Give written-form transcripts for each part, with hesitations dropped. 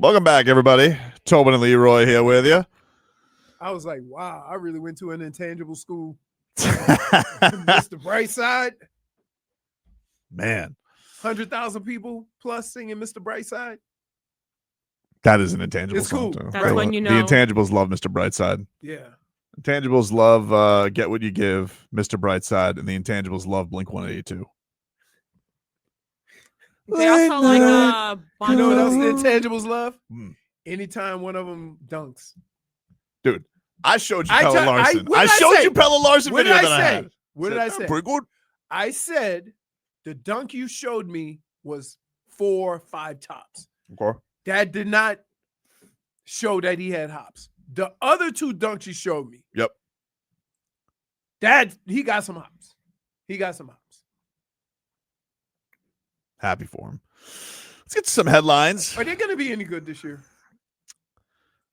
Welcome back, everybody. Tobin and Leroy here with you. I was like, wow, I really went to an intangible school. Mr. Brightside. Man. 100,000 people plus singing Mr. Brightside. That is an intangible It's song, cool. too. That's when you know. The intangibles love Mr. Brightside. Yeah. Intangibles love Get What You Give, Mr. Brightside, and the intangibles love Blink-182. They also like You know what else the intangibles love? Mm. Anytime one of them dunks. Dude, I showed you Pella Larson. I showed you Pella Larson What video did I that I say? had. What did I say? Pretty good. I said the dunk you showed me was 4 or 5 tops. Okay. That did not show that he had hops. The other 2 dunks you showed me. Yep. He got some hops. He got some hops. Happy for him. Let's get to some headlines. Are they going to be any good this year?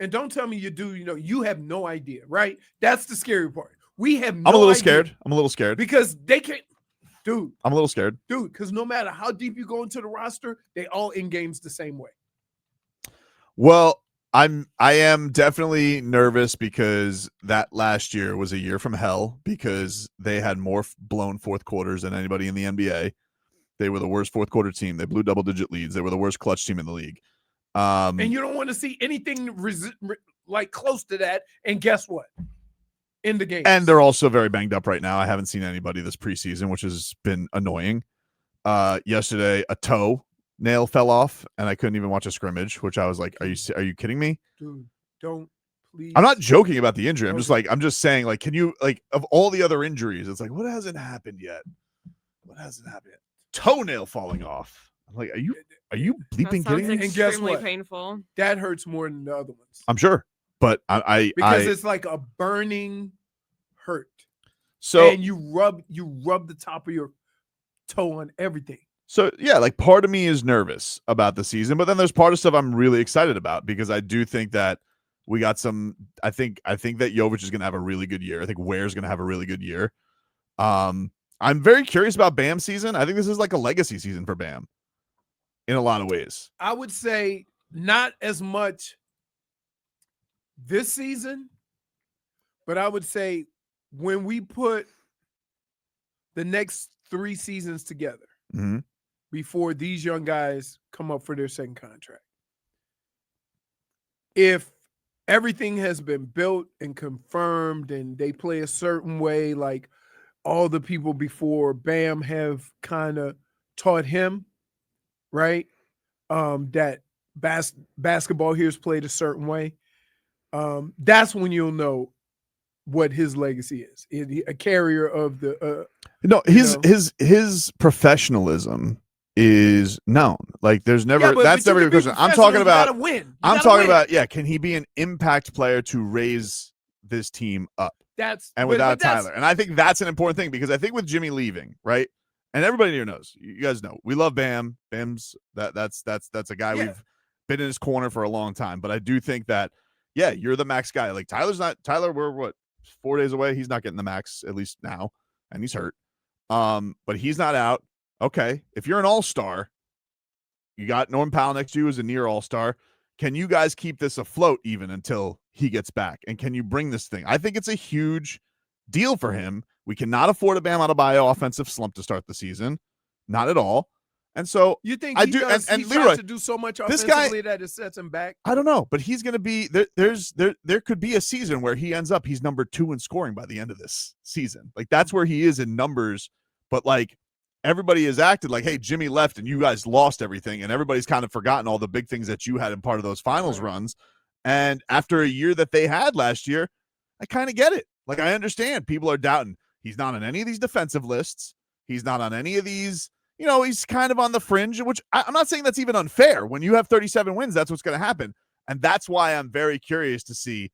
And don't tell me you do. You have no idea, right? That's the scary part. We have no idea. I'm a little scared. Because they can't. Dude. I'm a little scared. Dude, because no matter how deep you go into the roster, they all in games the same way. Well, I am definitely nervous because that last year was a year from hell because they had more blown fourth quarters than anybody in the NBA. They were the worst fourth quarter team. They blew double-digit leads. They were the worst clutch team in the league. And you don't want to see anything like close to that. And guess what? In the game. And they're also very banged up right now. I haven't seen anybody this preseason, which has been annoying. Yesterday, a toe nail fell off, and I couldn't even watch a scrimmage, which I was like, are you kidding me? Dude, don't please. I'm not joking about the injury. I'm just saying, like, can you, like, of all the other injuries, it's like, what hasn't happened yet? What hasn't happened yet? Toenail falling off. I'm like, are you bleeping kidding me? And guess what? Painful. That hurts more than the other ones. I'm sure, but because it's like a burning hurt. So and you rub the top of your toe on everything. So yeah, like part of me is nervous about the season, but then there's part of stuff I'm really excited about because I do think that we got some. I think that Jovic is going to have a really good year. I think Ware's going to have a really good year. I'm very curious about Bam's season. I think this is like a legacy season for Bam in a lot of ways. I would say not as much this season, but I would say when we put the next 3 seasons together before these young guys come up for their second contract, if everything has been built and confirmed and they play a certain way, like all the people before Bam have kind of taught him, right? That basketball here is played a certain way. That's when you'll know what his legacy is. A carrier of the his professionalism is known. Like there's never that's never a question. I'm talking about win. I'm talking about can he be an impact player to raise this team up? Without Tyler. And I think that's an important thing because I think with Jimmy leaving, right? And everybody here knows. You guys know. We love Bam. Bam's that's a guy we've been in his corner for a long time, but I do think that you're the max guy. Like Tyler, we're what, 4 days away? He's not getting the max at least now, and he's hurt. But he's not out. Okay. If you're an all-star, you got Norm Powell next to you as a near all-star. Can you guys keep this afloat even until he gets back? And can you bring this thing? I think it's a huge deal for him. We cannot afford a Bam Adebayo offensive slump to start the season. Not at all. And so you think he tries to do so much offensively that it sets him back? I don't know, but he's going to be there could be a season where he's number 2 in scoring by the end of this season. Like that's where he is in numbers, but like everybody has acted like, hey, Jimmy left and you guys lost everything, and everybody's kind of forgotten all the big things that you had in part of those finals runs. And after a year that they had last year, I kind of get it. Like I understand people are doubting. He's not on any of these defensive lists. He's not on any of these. He's kind of on the fringe, which I'm not saying that's even unfair. When you have 37 wins, that's what's going to happen. And that's why I'm very curious to see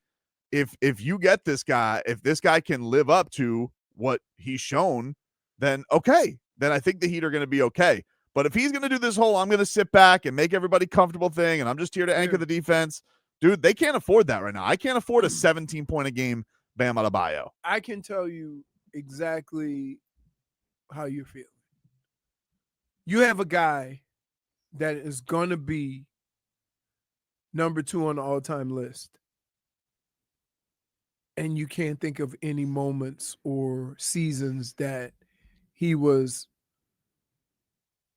if you get this guy, if this guy can live up to what he's shown, then okay. Then I think the Heat are going to be okay. But if he's going to do this whole I'm going to sit back and make everybody comfortable thing and I'm just here to anchor the defense, dude, they can't afford that right now. I can't afford a 17-point-a-game Bam Adebayo. I can tell you exactly how you feel. You have a guy that is going to be number 2 on the all-time list, and you can't think of any moments or seasons that he was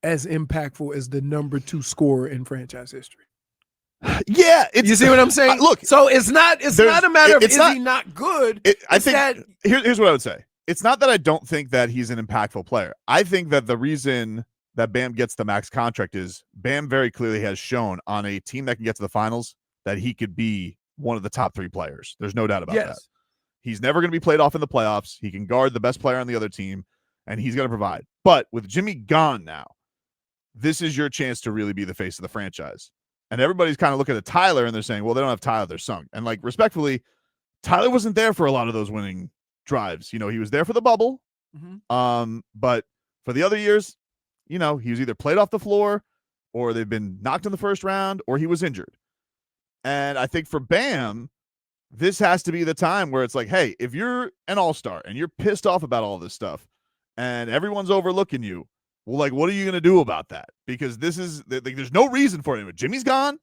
as impactful as the number 2 scorer in franchise history. Yeah, You see what I'm saying? Look, so it's not a matter of is he not good. I think here's what I would say. It's not that I don't think that he's an impactful player. I think that the reason that Bam gets the max contract is Bam very clearly has shown on a team that can get to the finals that he could be one of the top 3 players. There's no doubt about that. He's never going to be played off in the playoffs. He can guard the best player on the other team, and he's going to provide. But with Jimmy gone now, this is your chance to really be the face of the franchise. And everybody's kind of looking at Tyler and they're saying, well, they don't have Tyler, they're sunk. And like, respectfully, Tyler wasn't there for a lot of those winning drives. You know, he was there for the bubble. But for the other years, you know, he was either played off the floor or they've been knocked in the first round or he was injured. And I think for Bam, this has to be the time where it's like, hey, if you're an all-star and you're pissed off about all this stuff and everyone's overlooking you, well, like, what are you going to do about that? Because this is, like, there's no reason for it. Jimmy's gone.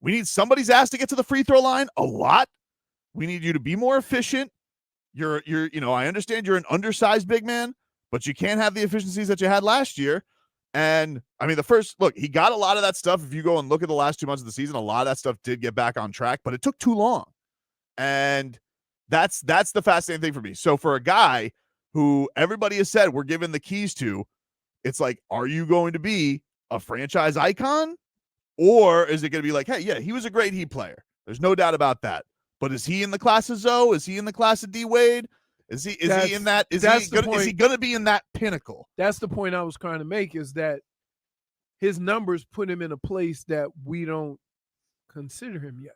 We need somebody's ass to get to the free throw line a lot. We need you to be more efficient. You know, I understand you're an undersized big man, but you can't have the efficiencies that you had last year. And I mean, he got a lot of that stuff. If you go and look at the last 2 months of the season, a lot of that stuff did get back on track, but it took too long. And that's the fascinating thing for me. So for a guy who everybody has said we're giving the keys to, it's like, are you going to be a franchise icon? Or is it going to be like, hey, yeah, he was a great Heat player. There's no doubt about that. But is he in the class of Zoe? Is he in the class of D Wade? Is he in that? Is he going to be in that pinnacle? That's the point I was trying to make, is that his numbers put him in a place that we don't consider him yet.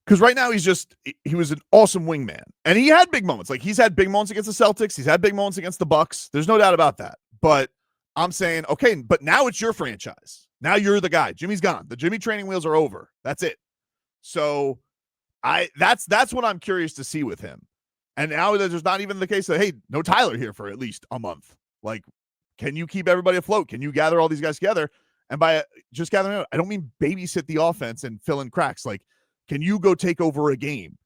Because right now he was an awesome wingman. And he had big moments. Like, he's had big moments against the Celtics. He's had big moments against the Bucks. There's no doubt about that. But I'm saying, okay, but now it's your franchise. Now you're the guy. Jimmy's gone. The Jimmy training wheels are over. That's it. So that's what I'm curious to see with him. And now there's not even the case that, hey, no Tyler here for at least a month. Like, can you keep everybody afloat? Can you gather all these guys together? And by just gathering, I don't mean babysit the offense and fill in cracks. Like, can you go take over a game?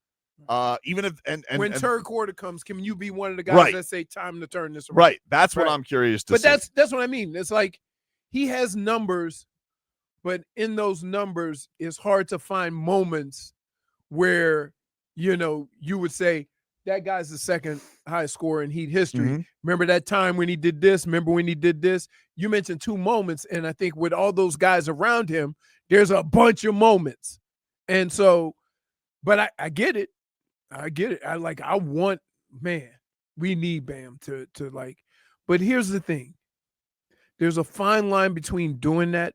Even if when third quarter comes, can you be one of the guys that say time to turn this around? Right. That's what I'm curious to see. But that's what I mean. It's like he has numbers, but in those numbers, it's hard to find moments where, you know, you would say that guy's the second highest scorer in Heat history. Remember that time when he did this? Remember when he did this? You mentioned 2 moments, and I think with all those guys around him, there's a bunch of moments. And so, but I get it. I get it. We need Bam to like, but here's the thing. There's a fine line between doing that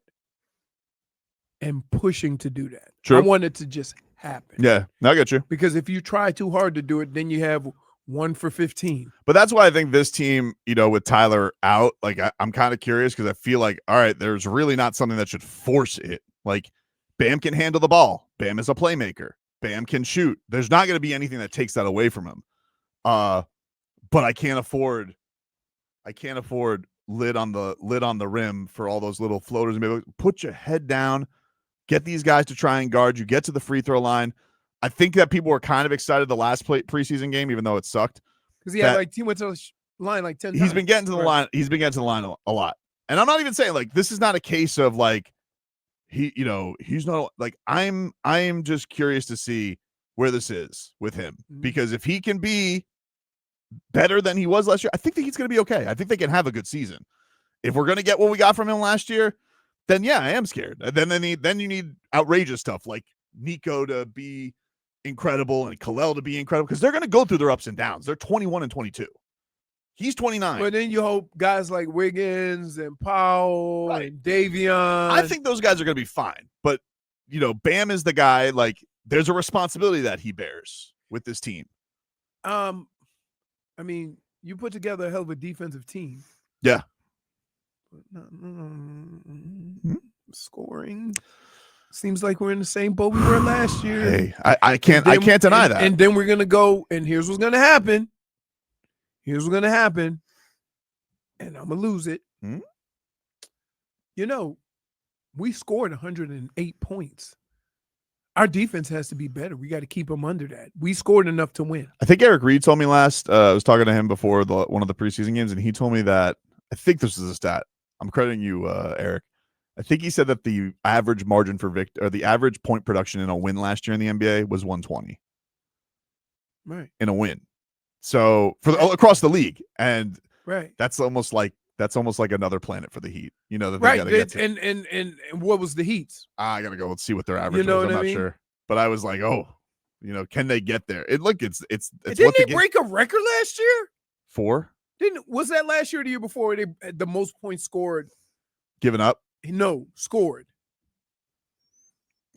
and pushing to do that. True. I want it to just happen. Yeah, I get you. Because if you try too hard to do it, then you have 1 for 15. But that's why I think this team, you know, with Tyler out, like, I'm kind of curious because I feel like, all right, there's really not something that should force it. Like, Bam can handle the ball. Bam is a playmaker. Bam can shoot. There's not going to be anything that takes that away from him. But I can't afford lid on the rim for all those little floaters. And maybe put your head down, get these guys to try and guard you, get to the free throw line. I think that people were kind of excited the last preseason game, even though it sucked. Because he went to the line like 10 times. He's been getting to the line. He's been getting to the line a lot. And I'm not even saying, like, this is not a case of like, he's not like, I am just curious to see where this is with him, because if he can be better than he was last year, I think that he's going to be okay. I think they can have a good season. If we're going to get what we got from him last year, then yeah, I am scared. Then you need outrageous stuff like Nico to be incredible and Kalel to be incredible, because they're going to go through their ups and downs. They're 21 and 22. He's 29. But then you hope guys like Wiggins and Powell and Davion. I think those guys are going to be fine. But, you know, Bam is the guy, like, there's a responsibility that he bears with this team. I mean, you put together a hell of a defensive team. Yeah. Scoring. Seems like we're in the same boat we were last year. Hey, I can't deny that. And then we're going to go, and here's what's going to happen. Here's what's going to happen. And I'm going to lose it. You know, we scored 108 points Our defense has to be better. We got to keep them under that. We scored enough to win. I think Eric Reed told me last. I was talking to him before one of the preseason games, and he told me that I think this is a stat. I'm crediting you, Eric. I think he said that the average margin for the average point production in a win last year in the NBA was 120. Right. In a win. So across the league, and right, that's almost like another planet for the Heat. You know that they right. got to get to. And what was the Heat's? I gotta go. Let's see what their average know was. what I'm I not mean? sure, but I was like, oh, can they get there? It's Didn't what they break a record last year? 4? Was that last year or the year before they had the most points scored? Given up? No, scored.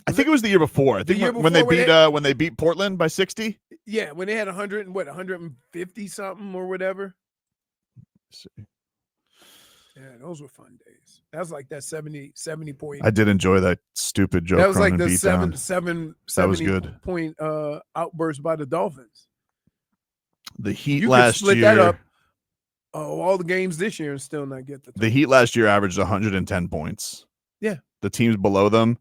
I think it was the year before. I think when they beat Portland by 60. Yeah, when they had 150 something or whatever. Let's see. Yeah, those were fun days. That was like that 70 point. I did enjoy that stupid Joe. That was Cronin like the beatdown. 70 good. point outburst by the Dolphins. The Heat you last could split year. That up. All the games this year and still not get the Heat last year averaged 110 points. Yeah. The teams below them.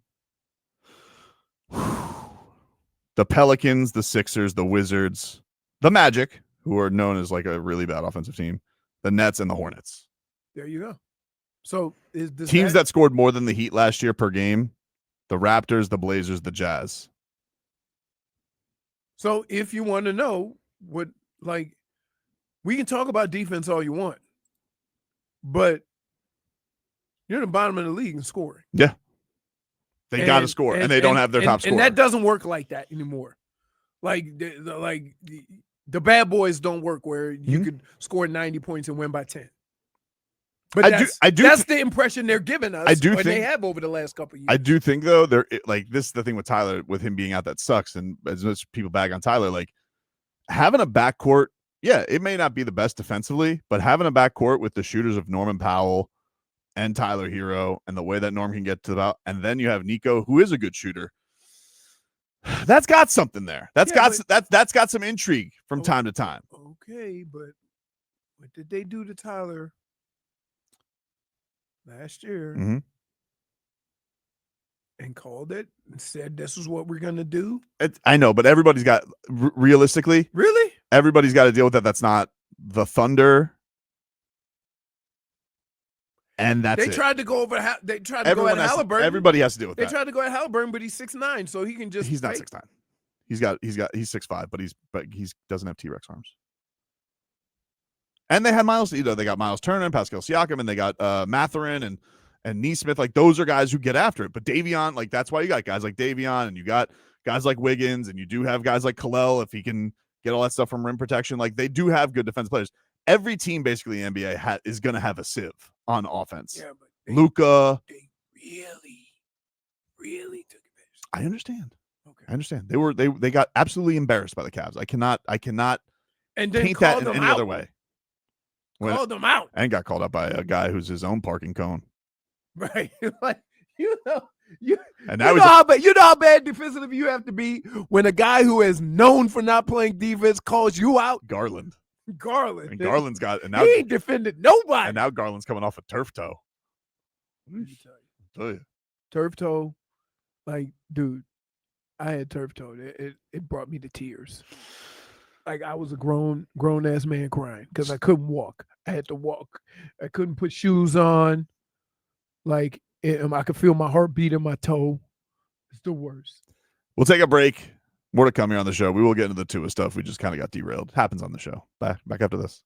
The Pelicans, the Sixers, the Wizards, the Magic, who are known as like a really bad offensive team, the Nets, and the Hornets. There you go. So teams that scored more than the Heat last year per game, the Raptors, the Blazers, the Jazz. So if you want to know what, like, we can talk about defense all you want, but you're in the bottom of the league in scoring. Yeah. They got to score, and they don't have their top scorer. And that doesn't work like that anymore. Like the bad boys don't work where you could score 90 points and win by 10. But that's the impression they're giving us. They have over the last couple of years. I do think though, they're like this is the thing with Tyler, with him being out, that sucks. And as much people bag on Tyler, like having a backcourt, yeah, it may not be the best defensively, but having a backcourt with the shooters of Norman Powell and Tyler Hero, and the way that Norm can get to the, and then you have Nico, who is a good shooter. That's got something there. That's got some intrigue from time to time. Okay, but what did they do to Tyler last year? Mm-hmm. And called it and said this is what we're gonna do. I know, but everybody's got realistically. Really? Everybody's got to deal with that. That's not the Thunder. And that's they tried to go over. They tried to go at Halliburton. Everybody has to deal with that. They tried to go at Halliburton, but he's 6'9", so he can just. He's not 6'9". He's 6'5", but he doesn't have T-Rex arms. And they had Miles. They got Miles Turner and Pascal Siakam, and they got Mathurin and Nesmith. Like those are guys who get after it. But Davion, like that's why you got guys like Davion, and you got guys like Wiggins, and you do have guys like Kalel if he can get all that stuff from rim protection. Like they do have good defense players. Every team basically in the NBA is going to have a sieve on offense. Yeah, but Luka. They really took advantage. I understand. Okay. I understand. They got absolutely embarrassed by the Cavs. I cannot and then paint that in any other way. Called them out. And got called out by a guy who's his own parking cone. Right. Like, you know how bad defensively you have to be when a guy who is known for not playing defense calls you out? Garland. And Garland's got, and now he ain't defended nobody. And now Garland's coming off a turf toe. I'll tell you. Turf toe, like, dude, I had turf toe. It brought me to tears. Like I was a grown ass man crying because I couldn't walk. I had to walk. I couldn't put shoes on. Like I could feel my heartbeat in my toe. It's the worst. We'll take a break. More to come here on the show. We will get into the Tua stuff. We just kind of got derailed. Happens on the show. Back after this.